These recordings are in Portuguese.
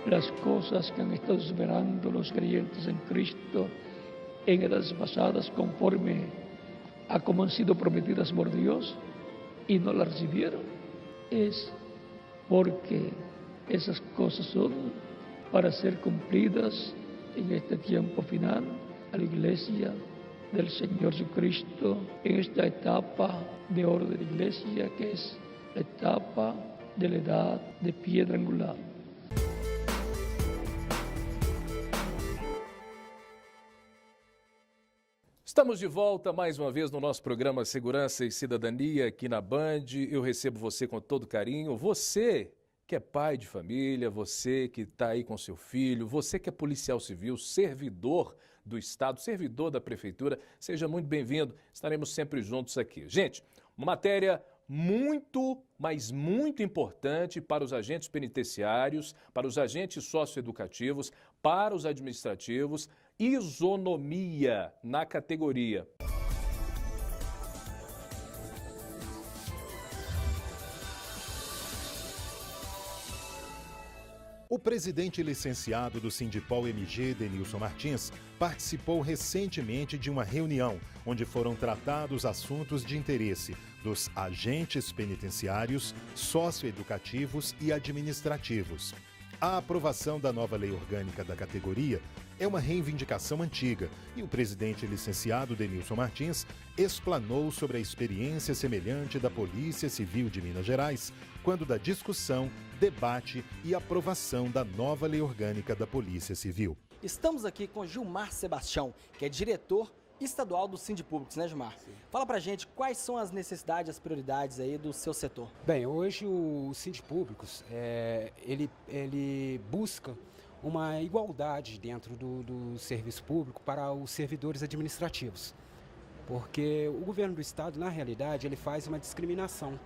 las cosas que han estado esperando los creyentes en Cristo en edades pasadas conforme a como han sido prometidas por Dios y no las recibieron, es porque esas cosas son para ser cumplidas en este tiempo final a la iglesia del Señor Jesucristo, en esta etapa de oro de la iglesia, que es la etapa de la edad de piedra angular. Estamos de volta mais uma vez no nosso programa Segurança e Cidadania aqui na Band. Eu recebo você com todo carinho. Você que é pai de família, você que está aí com seu filho, você que é policial civil, servidor do Estado, servidor da Prefeitura, seja muito bem-vindo. Estaremos sempre juntos aqui. Gente, uma matéria muito, mas muito importante para os agentes penitenciários, para os agentes socioeducativos, para os administrativos, isonomia na categoria. O presidente licenciado do Sindipol-MG, Denilson Martins, participou recentemente de uma reunião onde foram tratados assuntos de interesse dos agentes penitenciários, socioeducativos e administrativos. A aprovação da nova lei orgânica da categoria é uma reivindicação antiga e o presidente licenciado Denilson Martins explanou sobre a experiência semelhante da Polícia Civil de Minas Gerais quando da discussão, debate e aprovação da nova lei orgânica da Polícia Civil. Estamos aqui com Gilmar Sebastião, que é diretor estadual do Sindipúblicos, né, Gilmar? Sim. Fala pra gente quais são as necessidades, as prioridades aí do seu setor. Bem, hoje o Sindipúblicos, ele busca uma igualdade dentro do serviço público para os servidores administrativos. Porque o governo do estado, na realidade, ele faz uma discriminação.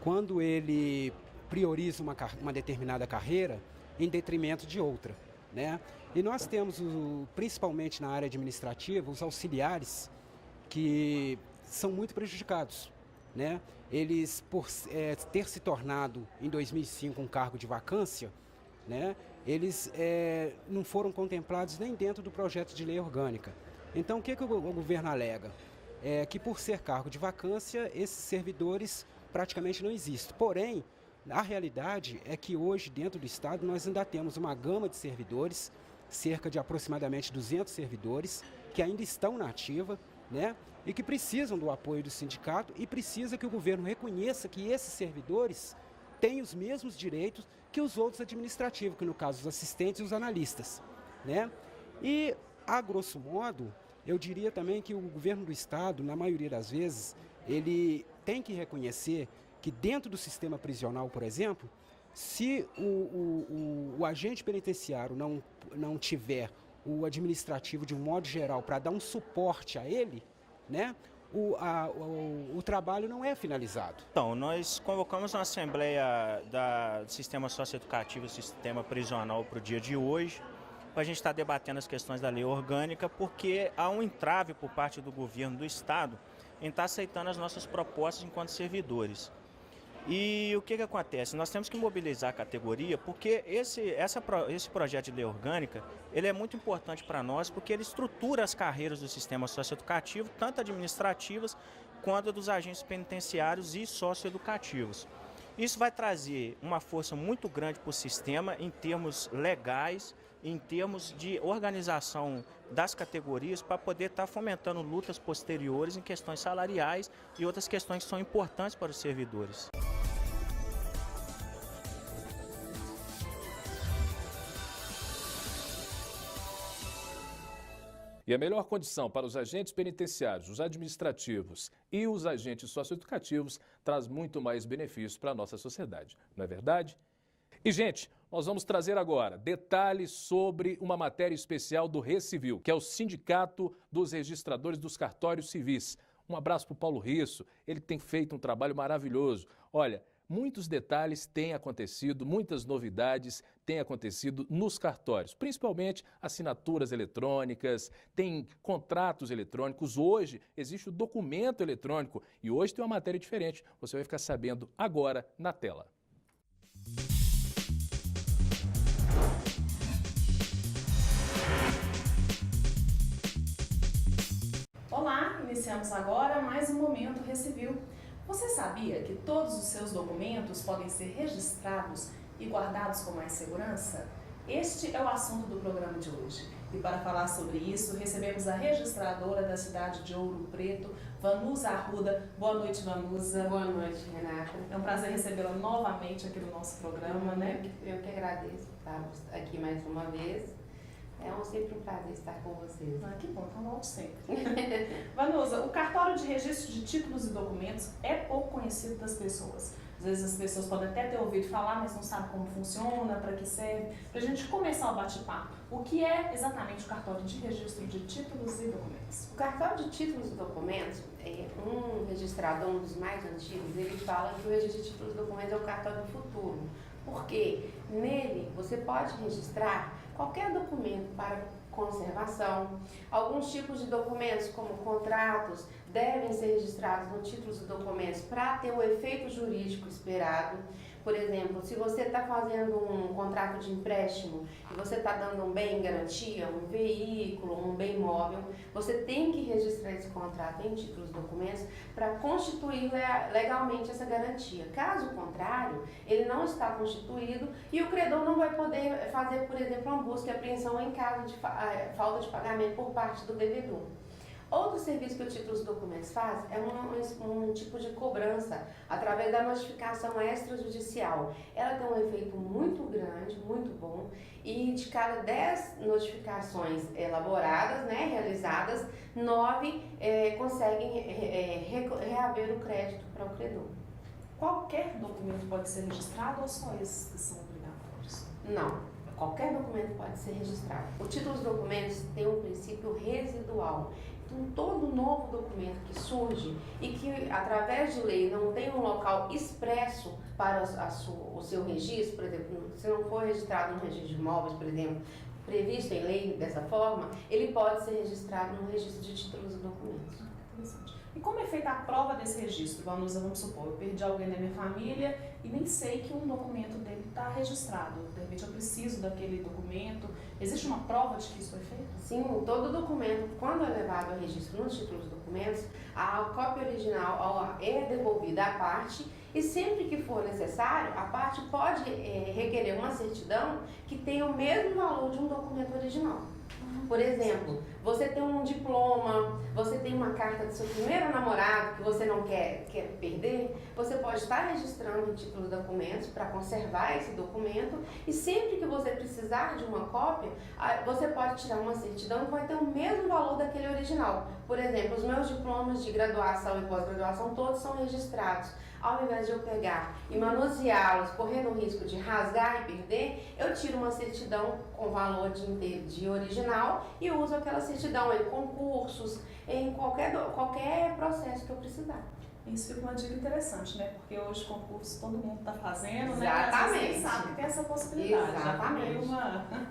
Quando ele prioriza uma determinada carreira em detrimento de outra, né? E nós temos, principalmente na área administrativa, os auxiliares que são muito prejudicados, né? Eles, por ter se tornado, em 2005, um cargo de vacância, né? Eles não foram contemplados nem dentro do projeto de lei orgânica. Então, o que o governo alega? Que por ser cargo de vacância, esses servidores praticamente não existem. Porém, a realidade é que hoje, dentro do estado, nós ainda temos uma gama de servidores, cerca de aproximadamente 200 servidores, que ainda estão na ativa, né? E que precisam do apoio do sindicato e precisa que o governo reconheça que esses servidores têm os mesmos direitos que os outros administrativos, que no caso os assistentes e os analistas, né? E, a grosso modo, eu diria também que o governo do estado, na maioria das vezes, ele tem que reconhecer que dentro do sistema prisional, por exemplo, se o agente penitenciário não tiver o administrativo de um modo geral para dar um suporte a ele, né, o trabalho não é finalizado. Então, nós convocamos uma assembleia do sistema socioeducativo e sistema prisional para o dia de hoje, para a gente estar debatendo as questões da lei orgânica, porque há um entrave por parte do governo do estado em estar aceitando as nossas propostas enquanto servidores. E o que acontece? Nós temos que mobilizar a categoria porque esse projeto de lei orgânica ele é muito importante para nós porque ele estrutura as carreiras do sistema socioeducativo, tanto administrativas quanto dos agentes penitenciários e socioeducativos. Isso vai trazer uma força muito grande para o sistema em termos legais, em termos de organização das categorias para poder estar fomentando lutas posteriores em questões salariais e outras questões que são importantes para os servidores. E a melhor condição para os agentes penitenciários, os administrativos e os agentes socioeducativos traz muito mais benefícios para a nossa sociedade, não é verdade? E, gente, nós vamos trazer agora detalhes sobre uma matéria especial do Recivil, que é o Sindicato dos Registradores dos Cartórios Civis. Um abraço para o Paulo Risso, ele tem feito um trabalho maravilhoso. Olha, muitos detalhes têm acontecido, muitas novidades têm acontecido nos cartórios, principalmente assinaturas eletrônicas, tem contratos eletrônicos. Hoje existe o documento eletrônico e hoje tem uma matéria diferente. Você vai ficar sabendo agora na tela. Olá, iniciamos agora mais um Momento Recivil. Você sabia que todos os seus documentos podem ser registrados e guardados com mais segurança? Este é o assunto do programa de hoje. E para falar sobre isso, recebemos a registradora da cidade de Ouro Preto, Vanusa Arruda. Boa noite, Vanusa. Boa noite, Renata. É um prazer recebê-la novamente aqui no nosso programa, né? Eu que agradeço estar aqui mais uma vez. É sempre um prazer estar com vocês. Ah, que bom, então volte sempre. Vanusa, o cartório de registro de títulos e documentos é pouco conhecido das pessoas. Às vezes as pessoas podem até ter ouvido falar, mas não sabem como funciona, para que serve. Para a gente começar o bate-papo, o que é exatamente o cartório de registro de títulos e documentos? O cartório de títulos e documentos, um registrador, um dos mais antigos, ele fala que o registro de títulos e documentos é o cartório do futuro. Porque nele você pode registrar qualquer documento para conservação. Alguns tipos de documentos, como contratos, devem ser registrados no títulos e documentos para ter o efeito jurídico esperado. Por exemplo, se você está fazendo um contrato de empréstimo e você está dando um bem em garantia, um veículo, um bem móvel, você tem que registrar esse contrato em títulos e documentos para constituir legalmente essa garantia. Caso contrário, ele não está constituído e o credor não vai poder fazer, por exemplo, uma busca e apreensão em caso de falta de pagamento por parte do devedor. Outro serviço que o títulos e documentos faz é um tipo de cobrança através da notificação extrajudicial. Ela tem um efeito muito grande, muito bom, e de cada 10 notificações elaboradas, realizadas, 9 conseguem reaver o crédito para o credor. Qualquer documento pode ser registrado ou só esses que são obrigatórios? Não. Qualquer documento pode ser registrado. O título dos documentos tem um princípio residual. Então, todo novo documento que surge e que, através de lei, não tem um local expresso para o seu registro, por exemplo, se não for registrado no registro de imóveis, por exemplo, previsto em lei dessa forma, ele pode ser registrado no registro de títulos e documentos. Interessante. E como é feita a prova desse registro? Vamos supor, eu perdi alguém da minha família e nem sei que um documento dele está registrado. De repente eu preciso daquele documento. Existe uma prova de que isso foi feito? Sim, todo documento, quando é levado ao registro nos títulos e documentos, a cópia original é devolvida à parte e sempre que for necessário, a parte pode requerer uma certidão que tenha o mesmo valor de um documento original. Por exemplo, você tem um diploma, você tem uma carta do seu primeiro namorado que você não quer perder, você pode estar registrando em títulos e documentos para conservar esse documento e sempre que você precisar de uma cópia, você pode tirar uma certidão que vai ter o mesmo valor daquele original. Por exemplo, os meus diplomas de graduação e pós-graduação todos são registrados. Ao invés de eu pegar e manuseá-los, correndo o risco de rasgar e perder, eu tiro uma certidão com valor de original e uso aquela certidão em concursos, em qualquer processo que eu precisar. Isso fica uma dica interessante, né? Porque hoje concurso todo mundo está fazendo, Exatamente. Né? Você sabe que tem essa possibilidade. Exatamente.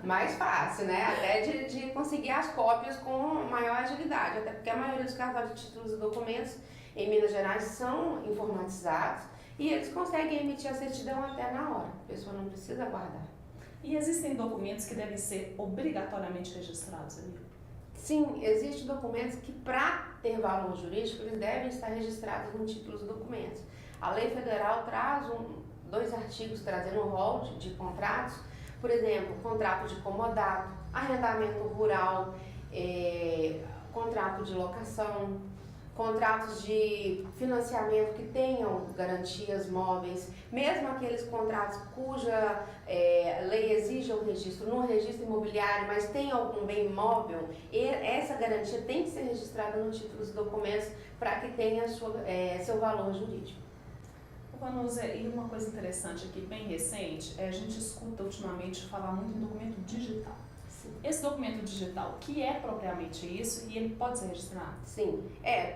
Mais fácil, né? Até de conseguir as cópias com maior agilidade, até porque a maioria dos cartórios de títulos e documentos em Minas Gerais são informatizados e eles conseguem emitir a certidão até na hora. A pessoa não precisa aguardar. E existem documentos que devem ser obrigatoriamente registrados ali? Sim, existem documentos que, para ter valor jurídico, eles devem estar registrados no títulos e documentos. A lei federal traz 2 artigos trazendo um rol de contratos, por exemplo, contrato de comodato, arrendamento rural, contrato de locação, contratos de financiamento que tenham garantias móveis, mesmo aqueles contratos cuja lei exige o registro no registro imobiliário, mas tem algum bem imóvel, essa garantia tem que ser registrada no títulos e documentos para que tenha seu valor jurídico. Vanusa, e uma coisa interessante aqui, bem recente, a gente escuta ultimamente falar muito em documento digital. Esse documento digital, o que é propriamente isso e ele pode ser registrado? Sim,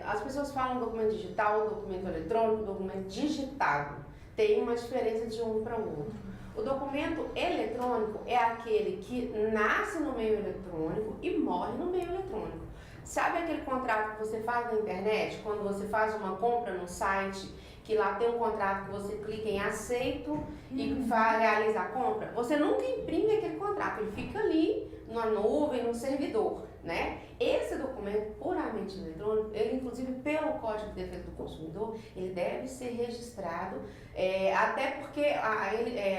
as pessoas falam documento digital, documento eletrônico, documento digitado. Tem uma diferença de um para o outro. O documento eletrônico é aquele que nasce no meio eletrônico e morre no meio eletrônico. Sabe aquele contrato que você faz na internet, quando você faz uma compra no site, que lá tem um contrato que você clica em aceito e realiza a compra? Você nunca imprime aquele contrato, ele fica ali na nuvem, no servidor. né? Esse documento puramente eletrônico, ele inclusive pelo Código de Defesa do Consumidor, ele deve ser registrado, até porque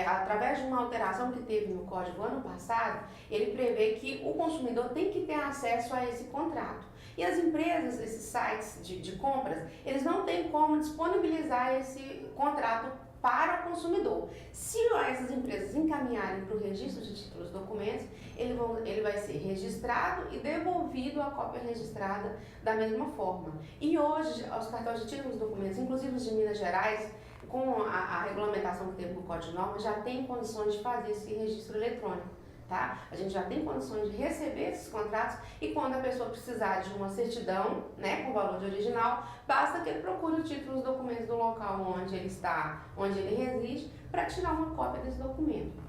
através de uma alteração que teve no Código ano passado, ele prevê que o consumidor tem que ter acesso a esse contrato. E as empresas, esses sites de compras, eles não têm como disponibilizar esse contrato para o consumidor. Se essas empresas encaminharem para o registro de títulos e documentos, ele vai ser registrado e devolvido a cópia registrada da mesma forma. E hoje, os cartões de títulos e documentos, inclusive os de Minas Gerais, com a regulamentação que teve no Código de Normas, já tem condições de fazer esse registro eletrônico. Tá? A gente já tem condições de receber esses contratos e quando a pessoa precisar de uma certidão, né, com valor de original, basta que ele procure o título e os documentos do local onde ele está, onde ele reside, para tirar uma cópia desse documento.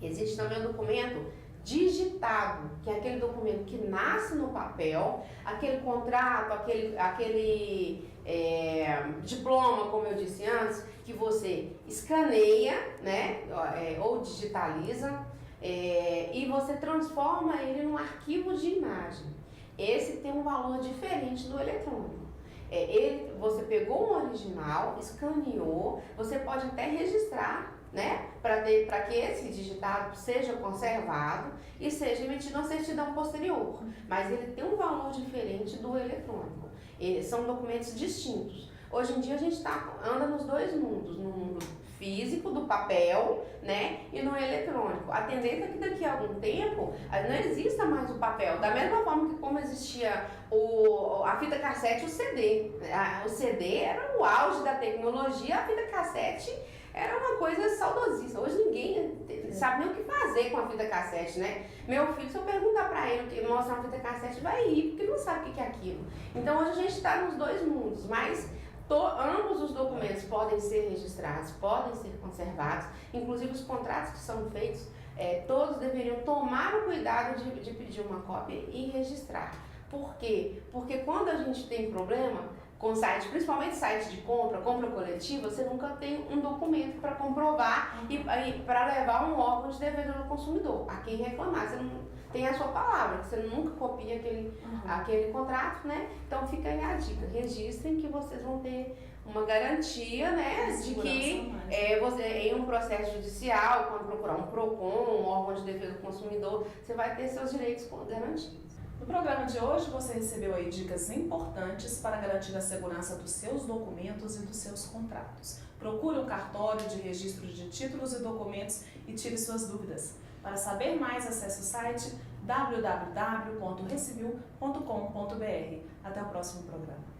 Existe também o documento digitado, que é aquele documento que nasce no papel, aquele contrato, aquele diploma, como eu disse antes, que você escaneia, né, ou digitaliza, e você transforma ele num arquivo de imagem. Esse tem um valor diferente do eletrônico. Você pegou um original, escaneou, você pode até registrar, né, para que esse digitado seja conservado e seja emitido uma certidão posterior. Mas ele tem um valor diferente do eletrônico. São documentos distintos. Hoje em dia a gente anda nos dois mundos, no mundo físico, do papel, né, e no eletrônico. A tendência é que daqui a algum tempo não exista mais o papel, da mesma forma que como existia a fita cassete e o CD. O CD era o auge da tecnologia, a fita cassete era uma coisa saudosista. Hoje ninguém sabe nem o que fazer com a fita cassete, né? Meu filho, se eu perguntar pra ele o que mostra uma fita cassete, vai rir, porque ele não sabe o que é aquilo. Então hoje a gente está nos dois mundos, mas ambos os documentos podem ser registrados, podem ser conservados, inclusive os contratos que são feitos, todos deveriam tomar o cuidado de pedir uma cópia e registrar. Por quê? Porque quando a gente tem problema com site, principalmente site de compra coletiva, você nunca tem um documento para comprovar e para levar um órgão de defesa do consumidor a quem reclamar. Você não tem a sua palavra, que você nunca copia aquele contrato, né? Então fica aí a dica, registrem que vocês vão ter uma garantia, né, de que você, em um processo judicial, quando procurar um PROCON, um órgão de defesa do consumidor, você vai ter seus direitos garantidos. No programa de hoje você recebeu aí dicas importantes para garantir a segurança dos seus documentos e dos seus contratos. Procure um cartório de registro de títulos e documentos e tire suas dúvidas. Para saber mais, acesse o site www.recivil.com.br. Até o próximo programa.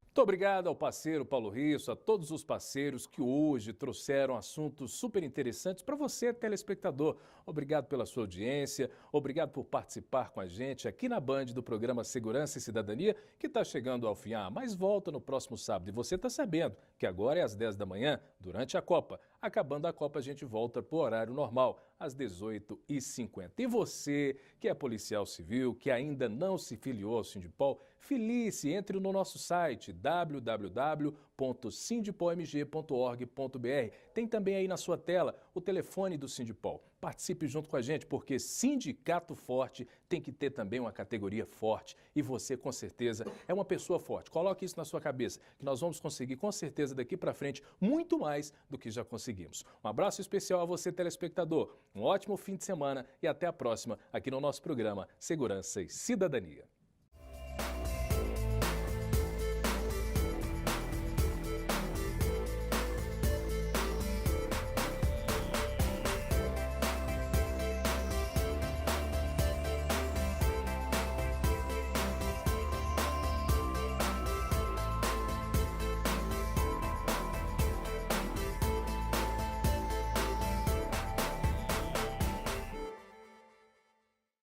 Muito obrigado ao parceiro Paulo Risso, a todos os parceiros que hoje trouxeram assuntos super interessantes para você, telespectador. Obrigado pela sua audiência, obrigado por participar com a gente aqui na Band do programa Segurança e Cidadania, que está chegando ao fim, mas volta no próximo sábado. E você está sabendo que agora é às 10 da manhã, durante a Copa. Acabando a Copa, a gente volta para o horário normal, às 18h50. E você, que é policial civil, que ainda não se filiou ao Sindipol, filie-se, entre no nosso site www.sindipolmg.org.br. Tem também aí na sua tela o telefone do Sindipol. Participe junto com a gente, porque sindicato forte tem que ter também uma categoria forte. E você, com certeza, é uma pessoa forte. Coloque isso na sua cabeça, que nós vamos conseguir, com certeza, daqui para frente, muito mais do que já conseguimos. Um abraço especial a você, telespectador. Um ótimo fim de semana e até a próxima aqui no nosso programa Segurança e Cidadania.